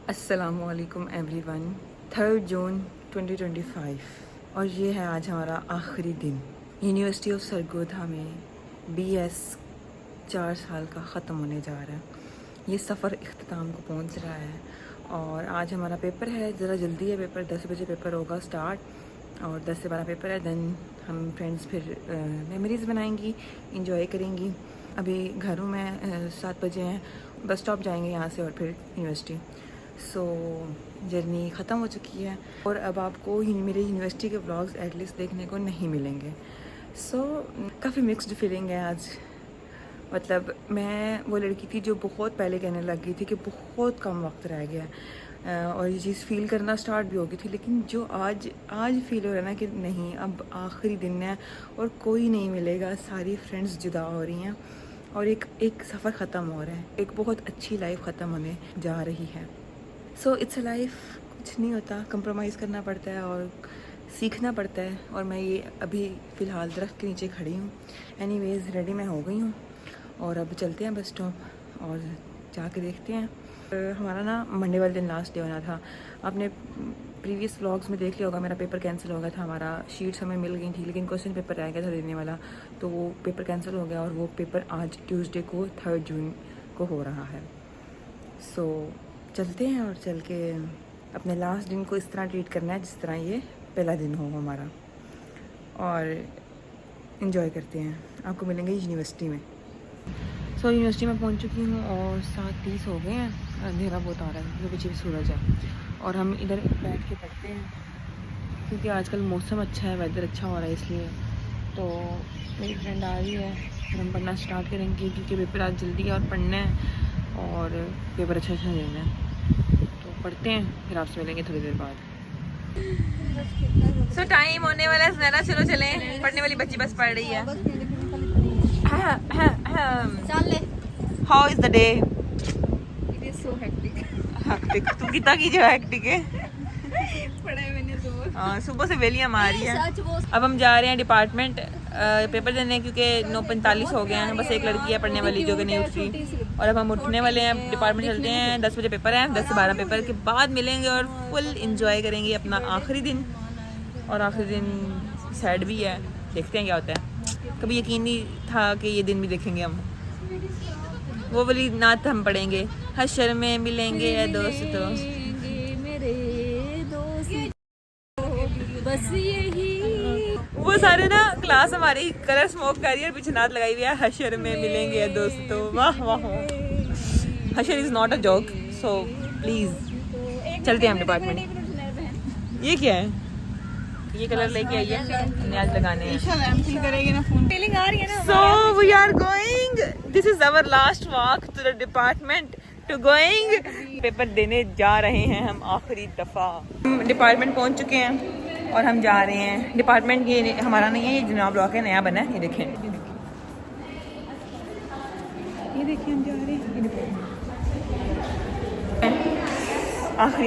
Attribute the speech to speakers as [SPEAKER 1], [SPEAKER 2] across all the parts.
[SPEAKER 1] अस्सलामुअलैकुम एवरीवन। 3 जून 2025 और ये है आज हमारा आखिरी दिन यूनिवर्सिटी ऑफ सरगोधा में। BS 4 साल का ख़त्म होने जा रहा है। ये सफ़र इख्तिताम को पहुंच रहा है और आज हमारा पेपर है। ज़रा जल्दी है पेपर, 10 बजे पेपर होगा स्टार्ट और 10 से 12 पेपर है। देन हम फ्रेंड्स फिर मेमोरीज़ बनाएंगी, इंजॉय करेंगी। अभी घर हूँ मैं, 7 बजे हैं, बस स्टॉप जाएंगे यहाँ से और फिर यूनिवर्सिटी। सो जर्नी ख़त्म हो चुकी है और अब आपको मेरे यूनिवर्सिटी के व्लॉग्स एटलीस्ट देखने को नहीं मिलेंगे। सो काफ़ी मिक्स्ड फीलिंग है आज। मतलब मैं वो लड़की थी जो बहुत पहले कहने लग गई थी कि बहुत कम वक्त रह गया है और ये चीज़ फ़ील करना स्टार्ट भी हो गई थी। लेकिन जो आज फ़ील हो रहा है ना कि नहीं, अब आखिरी दिन है और कोई नहीं मिलेगा, सारी फ्रेंड्स जुदा हो रही हैं और एक सफ़र ख़त्म हो रहा है। एक बहुत अच्छी लाइफ ख़त्म होने जा रही है। सो इट्स अ लाइफ, कुछ नहीं होता, कंप्रोमाइज़ करना पड़ता है और सीखना पड़ता है। और मैं ये अभी फ़िलहाल दरख्त के नीचे खड़ी हूँ। एनीवेज़ रेडी मैं हो गई हूँ और अब चलते हैं बस स्टॉप और जाके देखते हैं। हमारा ना मंडे वाले दिन लास्ट डे होना था। आपने प्रीवियस व्लॉग्स में देख लिया होगा, मेरा पेपर कैंसिल हो गया था। हमारा शीट्स हमें मिल गई थी लेकिन क्वेश्चन पेपर रह गया था देने वाला, तो वो पेपर कैंसिल हो गया और वो पेपर आज ट्यूसडे को 3 जून को हो रहा है। सो चलते हैं और चल के अपने लास्ट दिन को इस तरह ट्रीट करना है जिस तरह ये पहला दिन हो हमारा, और इन्जॉय करते हैं। आपको मिलेंगे यूनिवर्सिटी में। सो यूनिवर्सिटी में पहुंच चुकी हूँ और 7:30 हो गए हैं। अंधेरा बहुत आ रहा है, जो पीछे भी सूरज है और हम इधर बैठ के पढ़ते हैं क्योंकि आजकल मौसम अच्छा है, वेदर अच्छा हो रहा है, इसलिए। तो मेरी फ्रेंड आ रही है और हम पढ़ना स्टार्ट करेंगे क्योंकि पेपर आज जल्दी है और पढ़ना है और पेपर अच्छा देना है। तो पढ़ते हैं, फिर आपसे मिलेंगे थोड़ी देर बाद। सो टाइम होने वाला है सुनहरा, चलो चलें। पढ़ने वाली बच्ची बस पढ़ रही है। How is the day?
[SPEAKER 2] It is so hectic.
[SPEAKER 1] Hectic? तू कितना की जो हेक्टिक है?
[SPEAKER 2] पढ़ाई मैंने तो
[SPEAKER 1] हाँ, सुबह से वेलियां मारी है। अब हम जा रहे हैं डिपार्टमेंट पेपर देने क्योंकि 9:45 हो गए हैं। बस एक लड़की है पढ़ने वाली जो कि नहीं उठ रही और अब हम उठने वाले हैं। डिपार्टमेंट चलते हैं, 10 बजे पेपर है। 10 से 12 पेपर के बाद मिलेंगे और फुल इंजॉय करेंगे अपना आखिरी दिन। और आखिरी दिन सैड भी है, देखते हैं क्या होता है। कभी यकीन नहीं था कि ये दिन भी देखेंगे हम। वो वाली नात हम पढ़ेंगे, हशर में मिलेंगे दोस्तों,
[SPEAKER 2] मेरे दोस्त बस यही।
[SPEAKER 1] वो सारे ना क्लास हमारी कलर स्मोक कर रही है और पीछे नात लगाई हुई है, हशर में मिलेंगे दोस्तों। वाह वाह, हशर is not a joke, so please चलते हैं हम डिपार्टमेंट। ये क्या है? ये कलर लेके आई है, आज लगाने हैं।
[SPEAKER 2] फीलिंग आ रही है ना।
[SPEAKER 1] So we are going. This is our last walk to the department. To going. Paper देने जा रहे हैं हम आखिरी दफा। हम डिपार्टमेंट पहुंच चुके हैं और हम जा रहे हैं। डिपार्टमेंट ये हमारा नहीं है, ये जनाब ब्लॉक है, नया बना है। ये देखें, ये देखिए हम जा रहे हैं।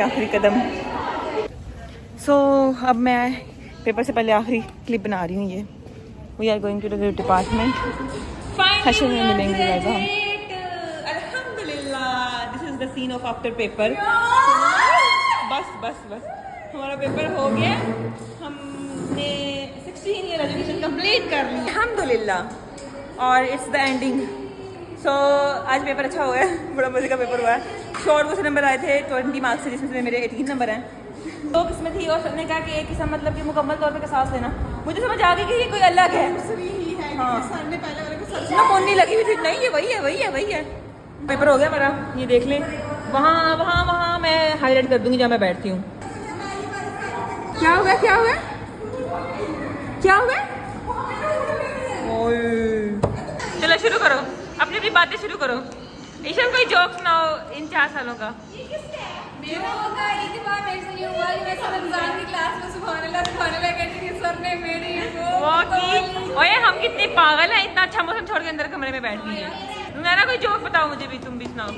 [SPEAKER 1] आखिरी कदम। सो अब मैं पेपर से पहले आखिरी क्लिप बना रही हूँ। ये we are going to the department. हशर में मिलेंगे गाइस हम। अल्हम्दुलिल्लाह, this is the scene of after paper. बस हमारा पेपर हो गया। हमने 16 ईयर एजुकेशन कंप्लीट कर ली अल्हम्दुलिल्लाह और इट्स द एंडिंग। सो आज पेपर अच्छा हुआ है, बड़ा मजे का पेपर हुआ है। शॉर्ट वो से नंबर आए थे 20 मार्क्स से, जिसमें से मेरे 18 नंबर हैं। तो किस्मत थी और सबने कहा कि एक किस्म मतलब कि मुकम्मल तौर पे सांस लेना। मुझे समझ आ गई कि ये कोई अलग है। हाँ, ना मोनी लगी हुई थी, नहीं ये वही है। पेपर हो गया मेरा, ये देख लें। वहाँ मैं हाईलाइट कर दूंगी जहाँ मैं बैठती हूँ। क्या हुआ? चलो शुरू करो, अपनी बातें शुरू करो। ईशा कोई जोक सुनाओ इन 4 सालों का। ओए हम कितने पागल हैं, इतना अच्छा मौसम छोड़ के अंदर कमरे में बैठ गई है। मेरा कोई जोक बताओ मुझे भी, तुम भी सुनाओ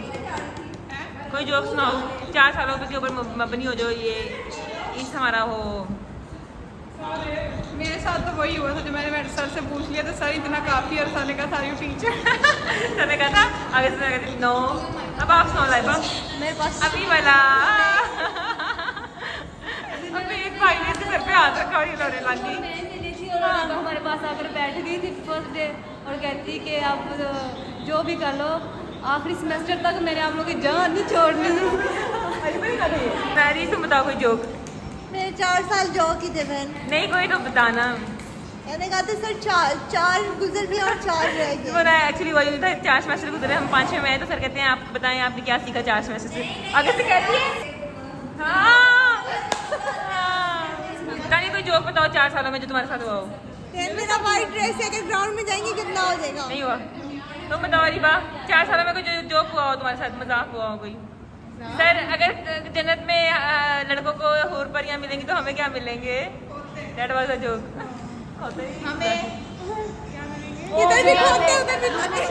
[SPEAKER 1] कोई जोक सुनाओ। 4 सालों के ऊपर मबनी हो जो ये इस हमारा हो।
[SPEAKER 2] मेरे साथ तो वही हुआ था जो मैंने सर से पूछ लिया था। सर इतना काफ़ी और सर ने कहा था यू टीचर।
[SPEAKER 1] सर ने कहा था आगे से नो अब आप सुनाओ लाइबा।
[SPEAKER 2] मेरे पास
[SPEAKER 1] अभी वाला अभी एक भाई ने इसके सर पे हाथ रखा और ये रोने लगी।
[SPEAKER 2] मैं चली थी और अब हमारे पास आकर बैठ गई थी फर्स्ट डे और कहती कि आप जो भी कर लो आखिरी सेमेस्टर तक मैंने आप लोगों की जान नहीं छोड़नी।
[SPEAKER 1] मैरी तुम बताओ कोई जोक।
[SPEAKER 3] मेरे 4 साल जॉब की थे बहन।
[SPEAKER 1] नहीं कोई तो बताना।
[SPEAKER 3] मैंने कहा था सर चार गुजर गए और 4 रह गए।
[SPEAKER 1] बोला एक्चुअली वही था 4 सेमेस्टर गुजरे हम 5वें में आए तो सर कहते हैं आप बताएं आपने क्या सीखा 4 सेमेस्टर से। आगे से कहती है हाँ नहीं कोई जोक बताओ 4 सालों में जो तुम्हारे साथ हुआ हो।
[SPEAKER 3] मेरा वाइट ड्रेस है अगर ग्राउंड में जाएंगे कितना हो जाएगा।
[SPEAKER 1] नहीं हुआ तुम बताओ रिबा 4 सालों में कोई जोक हुआ हो तुम्हारे साथ मजाक हुआ हो कोई। सर अगर जन्नत में लड़कों को हूर परियां मिलेंगी तो हमें क्या मिलेंगे। That was a joke.
[SPEAKER 2] हमें
[SPEAKER 3] इधर भी खोते उधर भी खोते।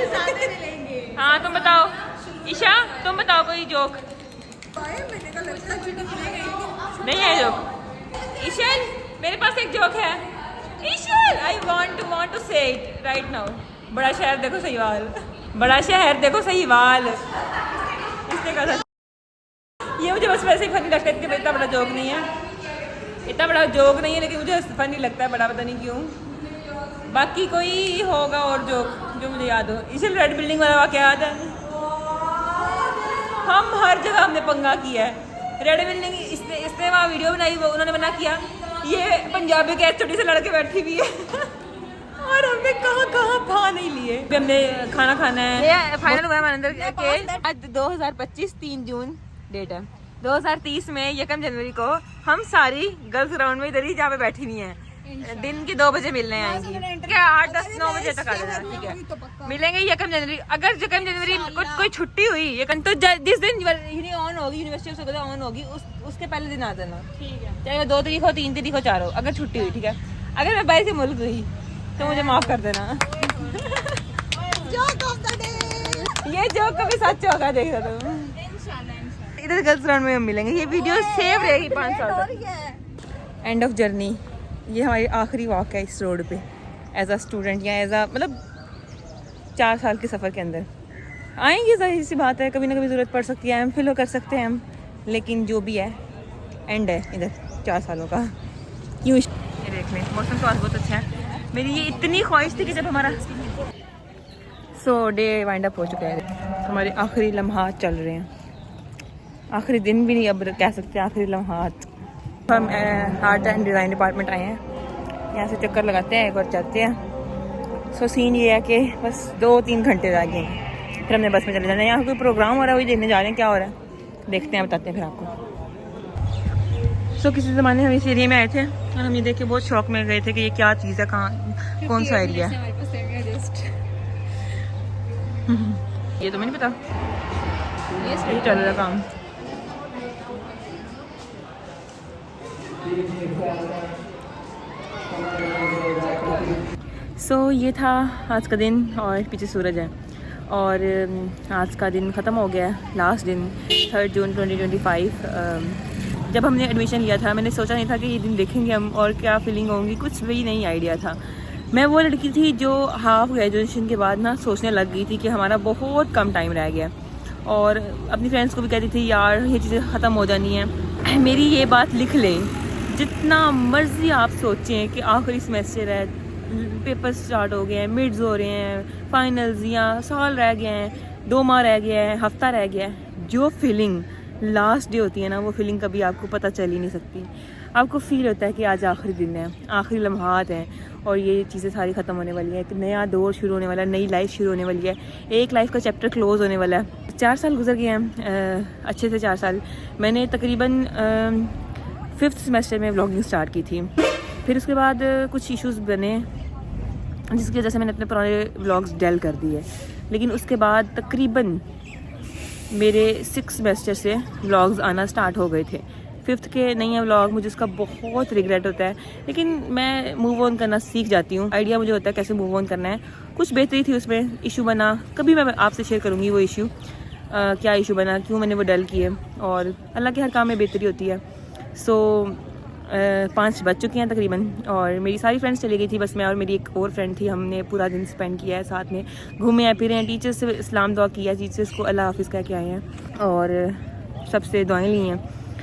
[SPEAKER 1] हाँ तुम बताओ ईशा तुम बताओ कोई जोक।
[SPEAKER 3] मैंने कहा लगता है
[SPEAKER 1] नहीं है जोक। ईशल मेरे पास एक जोक है। ईशल आई वांट टू से इट राइट नाउ। बड़ा शहर देखो सहीवाल। बड़ा शहर देखो सहीवाल। इसने कहा ये मुझे बस वैसे ही फनी लगता है कि इतना बड़ा जोक नहीं है। इतना बड़ा जोक नहीं है लेकिन मुझे फनी लगता है बड़ा पता नहीं क्यों। बाकी कोई होगा और जोक जो मुझे याद हो। इसीलिए रेड बिल्डिंग वाला वाक़या याद है। हम हर जगह हमने पंगा किया है। रेड बिल्डिंग इसने वहाँ वीडियो बनाई वो उन्होंने मना किया। ये पंजाबी के छोटी से लड़के बैठी हुई है और हमने कहाँ भा नहीं लिए। हमने खाना खाना है। ये फाइनल हुआ हमारे अंदर के आज 2025 3 जून डेट है। 2030 में 1 जनवरी को हम सारी गर्ल्स ग्राउंड में इधर ही जहाँ पे बैठी हुई हैं दिन के 2 बजे मिलने आएंगी। क्या 8, 10, 9 बजे तक आ जाना ठीक है। मिलेंगे 1 जनवरी। अगर 1 जनवरी कोई छुट्टी हुई तो जिस दिन ऑन होगी यूनिवर्सिटी ऑफ सरगोधा ऑन होगी उसके पहले दिन आ जाना ठीक है। चाहे 2 तारीख हो 3 तारीख हो 4 हो अगर छुट्टी हुई ठीक है। अगर मैं बाहर से मुल्क गई तो मुझे माफ कर देना। ये जोक कभी सच होगा देख रहा तुम। इधर गर्ल्स ग्राउंड में हम मिलेंगे। ये वीडियो सेव रहेगी 5 साल तक। एंड ऑफ जर्नी ये हमारी आखिरी वॉक है इस रोड पे एज अ स्टूडेंट या एज अ मतलब 4 साल के सफ़र के अंदर आएंगे। ज़ाहिर सी बात है कभी ना कभी ज़रूरत पड़ सकती है। हम फिल कर सकते हैं हम लेकिन जो भी है एंड है इधर 4 सालों का। यूँ ये देख लें मौसम तो आज बहुत अच्छा है। मेरी ये इतनी ख्वाहिश थी कि जब हमारा डे वाइंड अप हो चुका है। हमारे आखिरी लम्हात चल रहे हैं। आखिरी दिन भी नहीं अब कह सकते आखिरी लम्हात। हम आर्ट एंड डिज़ाइन डिपार्टमेंट आए हैं। यहाँ से चक्कर लगाते हैं एक बार जाते हैं। सीन ये है कि बस 2-3 घंटे रह गए हैं फिर हमने बस में चले जाना है। यहाँ कोई प्रोग्राम हो रहा है वही देखने जा रहे हैं क्या हो रहा है देखते हैं बताते हैं फिर आपको। किसी ज़माने हम इस एरिया में आए थे और हम ये देख के बहुत शौक में गए थे कि ये क्या चीज़ है कहाँ कौन सा एरिया है। ये तो मुझे नहीं पता ये चल रहा काम। ये था आज का दिन और पीछे सूरज है और आज का दिन ख़त्म हो गया है। लास्ट दिन 3 जून 2025। जब हमने एडमिशन लिया था मैंने सोचा नहीं था कि ये दिन देखेंगे हम और क्या फीलिंग होंगी कुछ भी नहीं आइडिया था। मैं वो लड़की थी जो हाफ ग्रेजुएशन के बाद ना सोचने लग गई थी कि हमारा बहुत कम टाइम रह गया और अपनी फ्रेंड्स को भी कहती थी यार ये चीज़ें ख़त्म हो जानी है। मेरी ये बात लिख लें जितना मर्ज़ी आप सोचें कि आखिरी सेमेस्टर है पेपर स्टार्ट हो गए हैं मिड्स हो रहे हैं फाइनल्स या साल रह गए हैं 2 माह रह गया है हफ्ता रह गया है। जो फीलिंग लास्ट डे होती है ना वो फीलिंग कभी आपको पता चल ही नहीं सकती। आपको फील होता है कि आज आखिरी दिन है आखिरी लम्हात हैं और ये चीज़ें सारी ख़त्म होने वाली है। एक नया दौर शुरू होने वाला है नई लाइफ शुरू होने वाली है। एक लाइफ का चैप्टर क्लोज़ होने वाला है। 4 साल गुजर गए हैं अच्छे से 4 साल। मैंने तकरीबन 5th सेमेस्टर में व्लॉगिंग स्टार्ट की थी। फिर उसके बाद कुछ इश्यूज़ बने जिसकी वजह से मैंने अपने पुराने व्लॉग्स डेल कर दिए। लेकिन उसके बाद तकरीबन मेरे 6 सेमेस्टर से व्लॉग्स आना स्टार्ट हो गए थे। 5th के नहीं है व्लॉग मुझे उसका बहुत रिग्रेट होता है लेकिन मैं मूव ऑन करना सीख जाती हूँ। आइडिया मुझे होता है कैसे मूव ऑन करना है। कुछ बेहतरी थी उसमें इशू बना कभी मैं आपसे शेयर करूँगी वो इशू क्या इशू बना क्यों मैंने वो डेल किए और अल्लाह के हर काम में बेहतरी होती है। 5 बज चुके हैं तकरीबन और मेरी सारी फ्रेंड्स चली गई थी, बस मैं और मेरी एक और फ्रेंड थी। हमने पूरा दिन स्पेंड किया है साथ में, घूमे हैं फिरे हैं, टीचर्स से इस्लाम दुआ किया, टीचर्स को अल्लाह हाफिज़ कह के आए हैं और सबसे दुआएं ली हैं।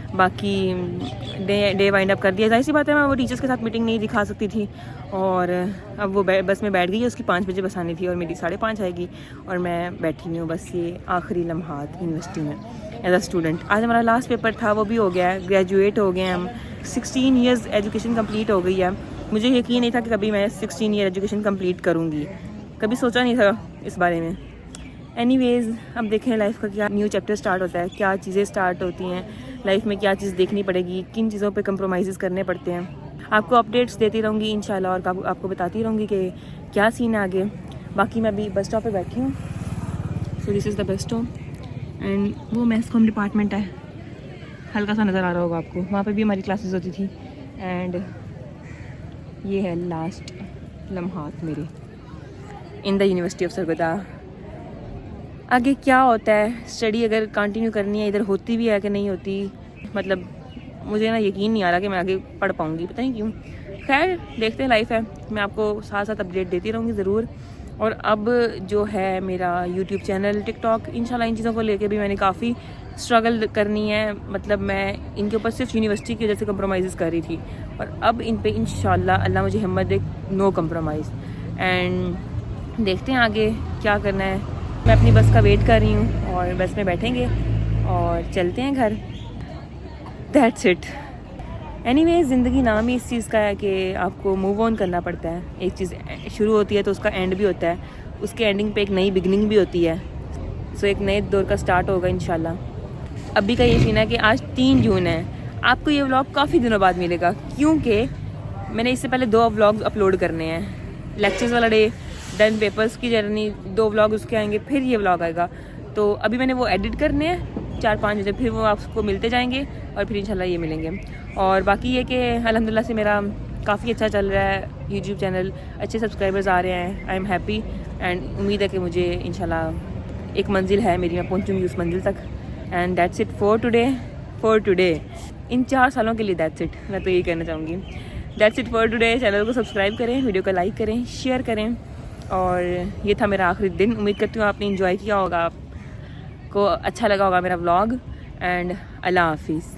[SPEAKER 1] बाकी डे वाइंड अप कर दिया। जाहिर सी बात है मैं वो टीचर्स के साथ मीटिंग नहीं दिखा सकती थी और अब वो बस में बैठ गई है, उसकी 5 बजे बस आनी थी और मेरी 5:30 आएगी और मैं बैठी हुई हूँ बस ये आखिरी लम्हात यूनिवर्सिटी में एज अ स्टूडेंट। आज हमारा लास्ट पेपर था, वो भी हो गया है, ग्रेजुएट हो गए हैं हम। 16 ईयर्स एजुकेशन कंप्लीट हो गई है। मुझे यकीन नहीं था कि कभी मैं 16 ईयर एजुकेशन कंप्लीट करूँगी, कभी सोचा नहीं था इस बारे में। एनीवेज़ अब देखें लाइफ का क्या न्यू चैप्टर स्टार्ट होता है, क्या चीज़ें स्टार्ट होती हैं लाइफ में, क्या चीज़ देखनी पड़ेगी, किन चीज़ों पे कंप्रोमाइज़ करने पड़ते हैं। आपको अपडेट्स देती रहूँगी इंशाल्लाह और आपको बताती रहूँगी कि क्या सीन है आगे। बाकी मैं अभी बस स्टॉप पे बैठी हूँ, so this is the bus stop and वो मैथ्स कॉम डिपार्टमेंट है, हल्का सा नज़र आ रहा होगा आपको, वहाँ पे भी हमारी क्लासेस होती थी। एंड ये है लास्ट लम्हात मेरे in the university of Sargodha. आगे क्या होता है, स्टडी अगर कंटिन्यू करनी है इधर होती भी है कि नहीं होती, मतलब मुझे ना यकीन नहीं आ रहा कि मैं आगे पढ़ पाऊँगी, पता नहीं क्यों। खैर देखते हैं, लाइफ है, मैं आपको साथ साथ अपडेट देती रहूँगी ज़रूर। और अब जो है मेरा यूट्यूब चैनल, टिकटॉक, इंशाल्लाह इन चीज़ों को लेके भी मैंने काफ़ी स्ट्रगल करनी है। मतलब मैं इनके ऊपर सिर्फ यूनिवर्सिटी की वजह से कंप्रोमाइज़ कर रही थी और अब इन पे इंशाल्लाह अल्लाह मुझे हिम्मत दे, नो कंप्रोमाइज़। एंड देखते हैं आगे क्या करना है। मैं अपनी बस का वेट कर रही हूँ और बस में बैठेंगे और चलते हैं घर। That's it. एनीवेज ज़िंदगी नाम ही इस चीज़ का है कि आपको मूव ऑन करना पड़ता है। एक चीज़ शुरू होती है तो उसका एंड भी होता है, उसके एंडिंग पे एक नई बिगनिंग भी होती है। सो एक नए दौर का स्टार्ट होगा इंशाल्लाह। अभी का ये सीन है कि आज 3 जून है, आपको ये व्लॉग काफ़ी दिनों बाद मिलेगा क्योंकि मैंने इससे पहले 2 व्लॉग्स अपलोड करने हैं। लेक्चर्स वाला डे, देन पेपर्स की जर्नी, 2 व्लॉग उसके आएंगे, फिर ये व्लॉग आएगा। तो अभी मैंने वो एडिट करने हैं 4-5 बजे, फिर वो आपको मिलते जाएंगे और फिर इंशाल्लाह ये मिलेंगे। और बाकी ये कि अल्हम्दुलिल्लाह से मेरा काफ़ी अच्छा चल रहा है यूट्यूब चैनल, अच्छे सब्सक्राइबर्स आ रहे हैं, आई एम हैप्पी एंड उम्मीद है कि मुझे इंशाल्लाह एक मंजिल है मेरी, मैं पहुँचूँगी उस मंजिल तक। And that's it for today in 4 सालों के लिए दैट्स इट, मैं तो यही कहना चाहूँगी। That's it for today. Channel को सब्सक्राइब करें, वीडियो को लाइक करें, शेयर करें। और ये था मेरा आखिरी दिन। उम्मीद करती हूँ आपने इंजॉय किया होगा, आपको अच्छा लगा होगा मेरा व्लॉग। एंड अल्लाह हाफिज़।